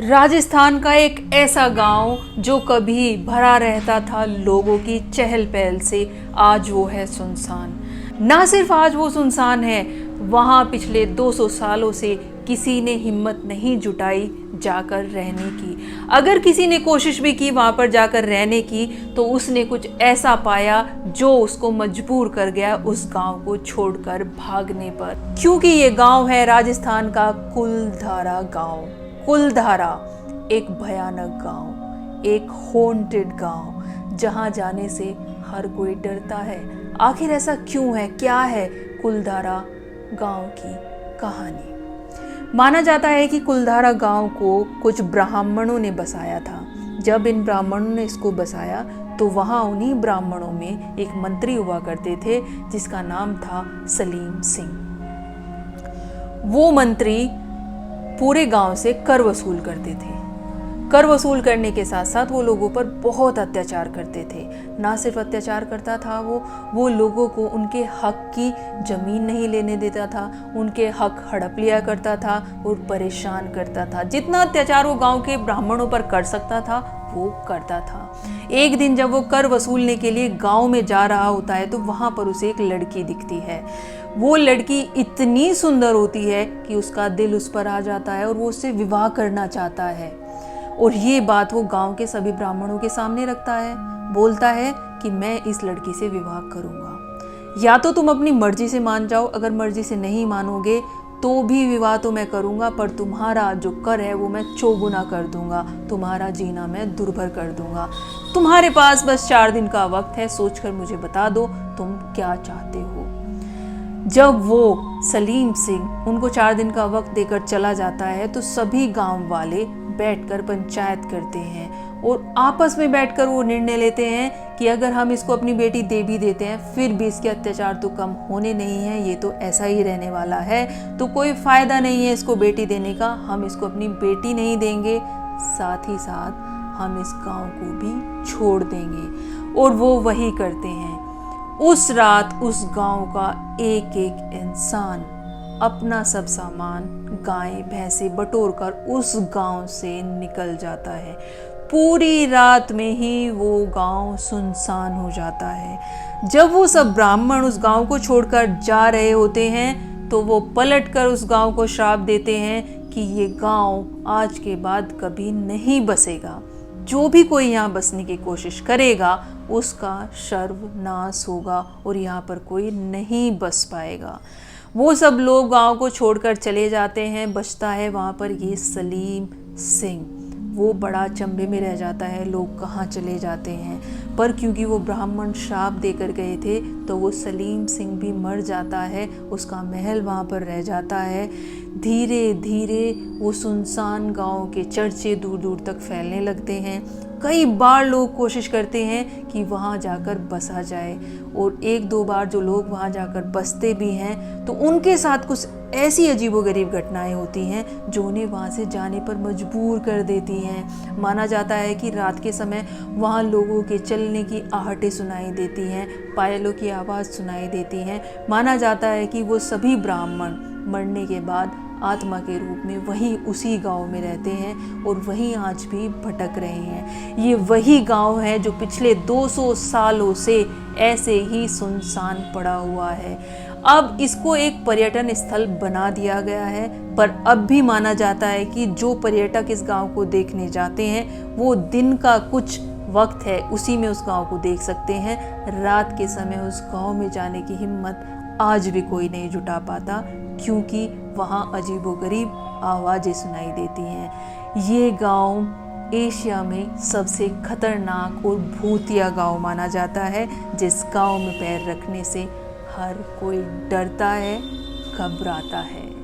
राजस्थान का एक ऐसा गांव जो कभी भरा रहता था लोगों की चहल पहल से, आज वो है सुनसान। ना सिर्फ आज वो सुनसान है, वहाँ पिछले 200 सालों से किसी ने हिम्मत नहीं जुटाई जाकर रहने की। अगर किसी ने कोशिश भी की वहाँ पर जाकर रहने की, तो उसने कुछ ऐसा पाया जो उसको मजबूर कर गया उस गांव को छोड़कर भागने पर। क्योंकि ये गांव है राजस्थान का कुलधारा गांव। कुलधारा एक भयानक गांव, एक हॉन्टेड गांव, जहां जाने से हर कोई डरता है। आखिर ऐसा क्यों है? क्या है कुलधारा गांव की कहानी? माना जाता है कि कुलधारा गांव को कुछ ब्राह्मणों ने बसाया था। जब इन ब्राह्मणों ने इसको बसाया तो वहाँ उन्हीं ब्राह्मणों में एक मंत्री हुआ करते थे जिसका नाम था सलीम सिंह। वो मंत्री पूरे गांव से कर वसूल करते थे। कर वसूल करने के साथ साथ वो लोगों पर बहुत अत्याचार करते थे। ना सिर्फ अत्याचार करता था वो लोगों को उनके हक की ज़मीन नहीं लेने देता था, उनके हक हड़प लिया करता था और परेशान करता था। जितना अत्याचार वो गांव के ब्राह्मणों पर कर सकता था वो करता था। एक दिन जब वो कर वसूलने के लिए गांव में जा रहा होता है तो वहाँ पर उसे एक लड़की दिखती है। वो लड़की इतनी सुंदर होती है कि उसका दिल उस पर आ जाता है और वो उससे विवाह करना चाहता है। और ये बात वो गांव के सभी ब्राह्मणों के सामने रखता है। बोलता है कि मैं इस लड़की से विवाह करूँगा, या तो तुम अपनी मर्जी से मान जाओ, अगर मर्जी से नहीं मानोगे तो भी विवाह तो मैं करूँगा, पर तुम्हारा जो कर है वो मैं चौगुना कर दूँगा, तुम्हारा जीना मैं दुर्भर कर दूँगा। तुम्हारे पास बस 4 दिन का वक्त है, सोचकर मुझे बता दो तुम क्या चाहते हो। जब वो सलीम सिंह उनको 4 दिन का वक्त देकर चला जाता है तो सभी गांव वाले बैठकर पंचायत करते हैं और आपस में बैठकर वो निर्णय लेते हैं कि अगर हम इसको अपनी बेटी दे भी देते हैं फिर भी इसके अत्याचार तो कम होने नहीं है, ये तो ऐसा ही रहने वाला है, तो कोई फायदा नहीं है इसको बेटी देने का। हम इसको अपनी बेटी नहीं देंगे, साथ ही साथ हम इस गांव को भी छोड़ देंगे। और वो वही करते हैं। उस रात उस गांव का एक एक इंसान अपना सब सामान, गायें भैंसे बटोर कर उस गांव से निकल जाता है। पूरी रात में ही वो गांव सुनसान हो जाता है। जब वो सब ब्राह्मण उस गांव को छोड़कर जा रहे होते हैं तो वो पलटकर उस गांव को श्राप देते हैं कि ये गांव आज के बाद कभी नहीं बसेगा। जो भी कोई यहाँ बसने की कोशिश करेगा उसका सर्वनाश होगा और यहाँ पर कोई नहीं बस पाएगा। वो सब लोग गांव को छोड़कर चले जाते हैं। बचता है वहाँ पर ये सलीम सिंह। वो बड़ा अचंभे में रह जाता है, लोग कहाँ चले जाते हैं। पर क्योंकि वो ब्राह्मण श्राप देकर गए थे तो वो सलीम सिंह भी मर जाता है, उसका महल वहाँ पर रह जाता है। धीरे धीरे वो सुनसान गांव के चर्चे दूर दूर तक फैलने लगते हैं। कई बार लोग कोशिश करते हैं कि वहाँ जाकर बसा जाए और 1-2 बार जो लोग वहाँ जाकर बसते भी हैं तो उनके साथ कुछ ऐसी अजीबोगरीब घटनाएं होती हैं जो उन्हें वहाँ से जाने पर मजबूर कर देती हैं। माना जाता है कि रात के समय वहाँ लोगों के चलने की आहटें सुनाई देती हैं, पायलों की आवाज़ सुनाई देती हैं। माना जाता है कि वो सभी ब्राह्मण मरने के बाद आत्मा के रूप में वहीं उसी गांव में रहते हैं और वहीं आज भी भटक रहे हैं। ये वही गांव है जो पिछले 200 सालों से ऐसे ही सुनसान पड़ा हुआ है। अब इसको एक पर्यटन स्थल बना दिया गया है, पर अब भी माना जाता है कि जो पर्यटक इस गांव को देखने जाते हैं वो दिन का कुछ वक्त है उसी में उस गांव को देख सकते हैं। रात के समय उस गांव में जाने की हिम्मत आज भी कोई नहीं जुटा पाता, क्योंकि वहाँ अजीबोगरीब आवाज़ें सुनाई देती हैं। ये गांव एशिया में सबसे खतरनाक और भूतिया गांव माना जाता है, जिस गांव में पैर रखने से हर कोई डरता है, घबराता है।